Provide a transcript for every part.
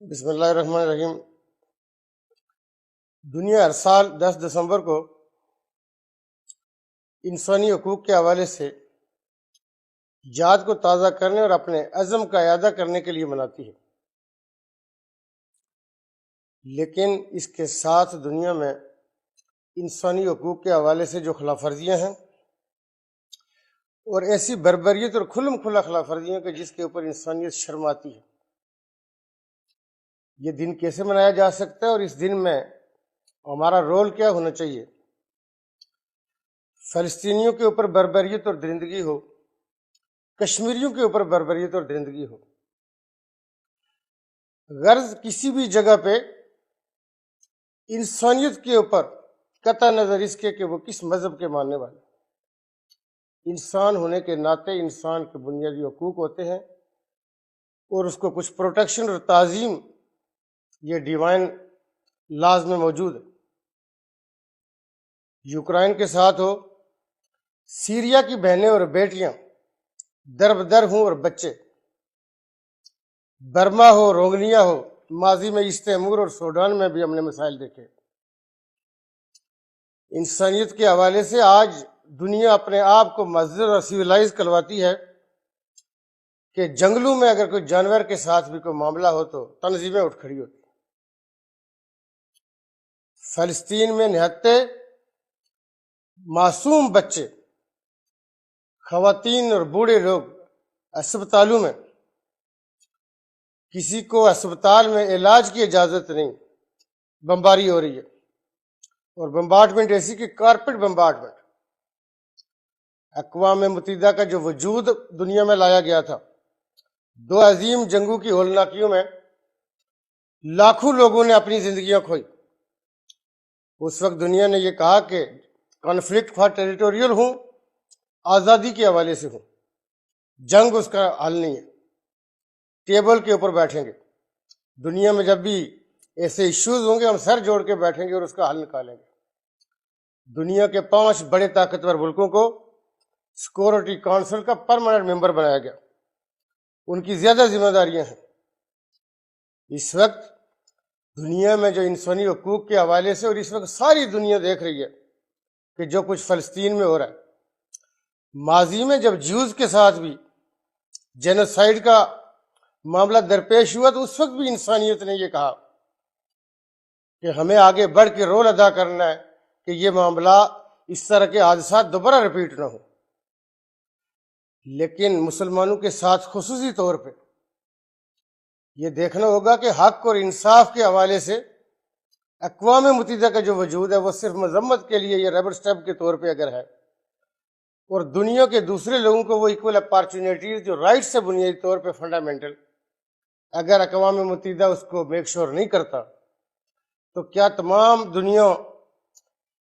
بسم اللہ الرحمن الرحیم۔ دنیا ہر سال 10 دسمبر کو انسانی حقوق کے حوالے سے یاد کو تازہ کرنے اور اپنے عزم کا اعادہ کرنے کے لیے مناتی ہے، لیکن اس کے ساتھ دنیا میں انسانی حقوق کے حوالے سے جو خلاف ورزیاں ہیں اور ایسی بربریت اور کھلم کھلا خلاف ورزیاں کہ جس کے اوپر انسانیت شرماتی ہے، یہ دن کیسے منایا جا سکتا ہے اور اس دن میں ہمارا رول کیا ہونا چاہیے؟ فلسطینیوں کے اوپر بربریت اور درندگی ہو، کشمیریوں کے اوپر بربریت اور درندگی ہو، غرض کسی بھی جگہ پہ انسانیت کے اوپر قطع نظر اس کے کہ وہ کس مذہب کے ماننے والے، انسان ہونے کے ناطے انسان کے بنیادی حقوق ہوتے ہیں اور اس کو کچھ پروٹیکشن اور تعظیم یہ ڈیوائن لاز میں موجود ہے۔ یوکرائن کے ساتھ ہو، سیریا کی بہنیں اور بیٹیاں در بدر ہوں اور بچے، برما ہو، روگنیا ہو، ماضی میں ایسٹ تیمور اور سوڈان میں بھی ہم نے مسائل دیکھے۔ انسانیت کے حوالے سے آج دنیا اپنے آپ کو مہذب اور سویلائز کرواتی ہے کہ جنگلوں میں اگر کوئی جانور کے ساتھ بھی کوئی معاملہ ہو تو تنظیمیں اٹھ کھڑی ہوتی۔ فلسطین میں نہتے معصوم بچے، خواتین اور بوڑھے لوگ اسپتالوں میں، کسی کو اسپتال میں علاج کی اجازت نہیں، بمباری ہو رہی ہے اور بمبارڈمنٹ ایسی کہ کارپٹ بمبارڈمنٹ۔ اقوام متحدہ کا جو وجود دنیا میں لایا گیا تھا، دو عظیم جنگوں کی ہولناکیوں میں لاکھوں لوگوں نے اپنی زندگیاں کھوئی۔ اس وقت دنیا نے یہ کہا کہ کانفلکٹ خواہ ٹیریٹوریل ہوں، آزادی کے حوالے سے ہوں، جنگ اس کا حل نہیں ہے، ٹیبل کے اوپر بیٹھیں گے، دنیا میں جب بھی ایسے ایشوز ہوں گے ہم سر جوڑ کے بیٹھیں گے اور اس کا حل نکالیں گے۔ دنیا کے 5 بڑے طاقتور ملکوں کو سیکورٹی کونسل کا پرماننٹ ممبر بنایا گیا، ان کی زیادہ ذمہ داریاں ہیں۔ اس وقت دنیا میں جو انسانی حقوق کے حوالے سے اور اس وقت ساری دنیا دیکھ رہی ہے کہ جو کچھ فلسطین میں ہو رہا ہے، ماضی میں جب جیوز کے ساتھ بھی جینوسائیڈ کا معاملہ درپیش ہوا تو اس وقت بھی انسانیت نے یہ کہا کہ ہمیں آگے بڑھ کے رول ادا کرنا ہے کہ یہ معاملہ اس طرح کے حادثات دوبارہ رپیٹ نہ ہو۔ لیکن مسلمانوں کے ساتھ خصوصی طور پہ یہ دیکھنا ہوگا کہ حق اور انصاف کے حوالے سے اقوام متحدہ کا جو وجود ہے وہ صرف مذمت کے لیے یہ ربر سٹیمپ کے طور پہ اگر ہے، اور دنیا کے دوسرے لوگوں کو وہ ایکول اپارچونیٹیز جو رائٹس سے بنیادی طور پہ فنڈامنٹل، اگر اقوام متحدہ اس کو میک شور نہیں کرتا تو کیا تمام دنیا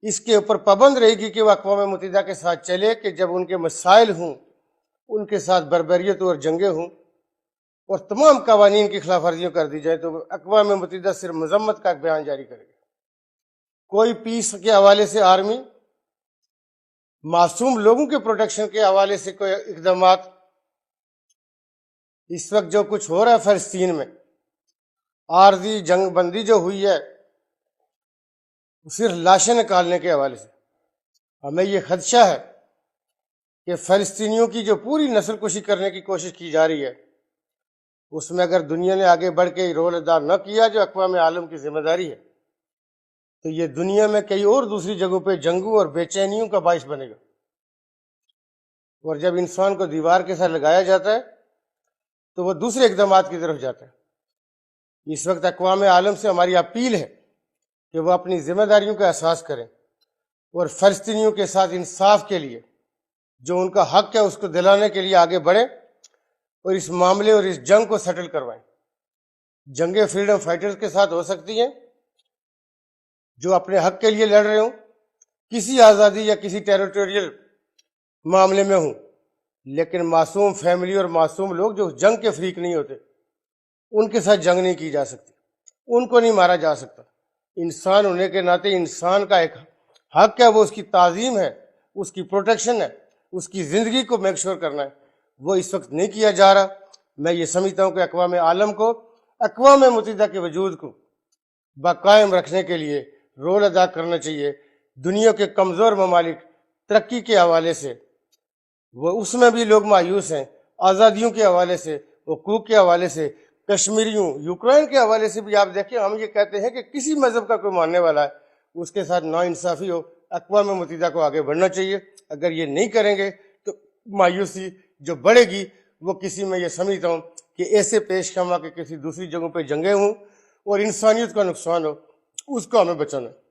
اس کے اوپر پابند رہے گی کہ وہ اقوام متحدہ کے ساتھ چلے کہ جب ان کے مسائل ہوں ان کے ساتھ بربریت اور جنگیں ہوں اور تمام قوانین کی خلاف ورزیاں کر دی جائیں تو اقوام متحدہ صرف مذمت کا ایک بیان جاری کرے گا؟ کوئی پیس کے حوالے سے آرمی، معصوم لوگوں کے پروٹیکشن کے حوالے سے کوئی اقدامات، اس وقت جو کچھ ہو رہا ہے فلسطین میں عارضی جنگ بندی جو ہوئی ہے صرف لاشیں نکالنے کے حوالے سے، ہمیں یہ خدشہ ہے کہ فلسطینیوں کی جو پوری نسل کشی کرنے کی کوشش کی جا رہی ہے اس میں اگر دنیا نے آگے بڑھ کے رول ادا نہ کیا جو اقوام عالم کی ذمہ داری ہے تو یہ دنیا میں کئی اور دوسری جگہوں پہ جنگوں اور بے چینیوں کا باعث بنے گا، اور جب انسان کو دیوار کے ساتھ لگایا جاتا ہے تو وہ دوسرے اقدامات کی طرف جاتا ہے۔ اس وقت اقوام عالم سے ہماری اپیل ہے کہ وہ اپنی ذمہ داریوں کا احساس کریں اور فلسطینیوں کے ساتھ انصاف کے لیے جو ان کا حق ہے اس کو دلانے کے لیے آگے بڑھیں اور اس معاملے اور اس جنگ کو سیٹل کروائیں۔ جنگیں فریڈم فائٹرز کے ساتھ ہو سکتی ہیں جو اپنے حق کے لیے لڑ رہے ہوں، کسی آزادی یا کسی ٹیریٹوریل معاملے میں ہوں، لیکن معصوم فیملی اور معصوم لوگ جو جنگ کے فریق نہیں ہوتے ان کے ساتھ جنگ نہیں کی جا سکتی، ان کو نہیں مارا جا سکتا۔ انسان ہونے کے ناطے انسان کا ایک حق ہے، وہ اس کی تعظیم ہے، اس کی پروٹیکشن ہے، اس کی زندگی کو میک شور کرنا ہے، وہ اس وقت نہیں کیا جا رہا۔ میں یہ سمجھتا ہوں کہ اقوام عالم کو اقوام متحدہ کے وجود کو باقائم رکھنے کے لیے رول ادا کرنا چاہیے۔ دنیا کے کمزور ممالک ترقی کے حوالے سے وہ اس میں بھی لوگ مایوس ہیں، آزادیوں کے حوالے سے، حقوق کے حوالے سے، کشمیریوں، یوکرین کے حوالے سے بھی آپ دیکھیں، ہم یہ کہتے ہیں کہ کسی مذہب کا کوئی ماننے والا ہے اس کے ساتھ ناانصافی ہو، اقوام متحدہ کو آگے بڑھنا چاہیے۔ اگر یہ نہیں کریں گے تو مایوسی جو بڑھے گی وہ کسی میں یہ سمجھتا ہوں کہ ایسے پیش خیمہ کے کسی دوسری جگہوں پہ جنگیں ہوں اور انسانیت کا نقصان ہو، اس کو ہمیں بچانا ہے۔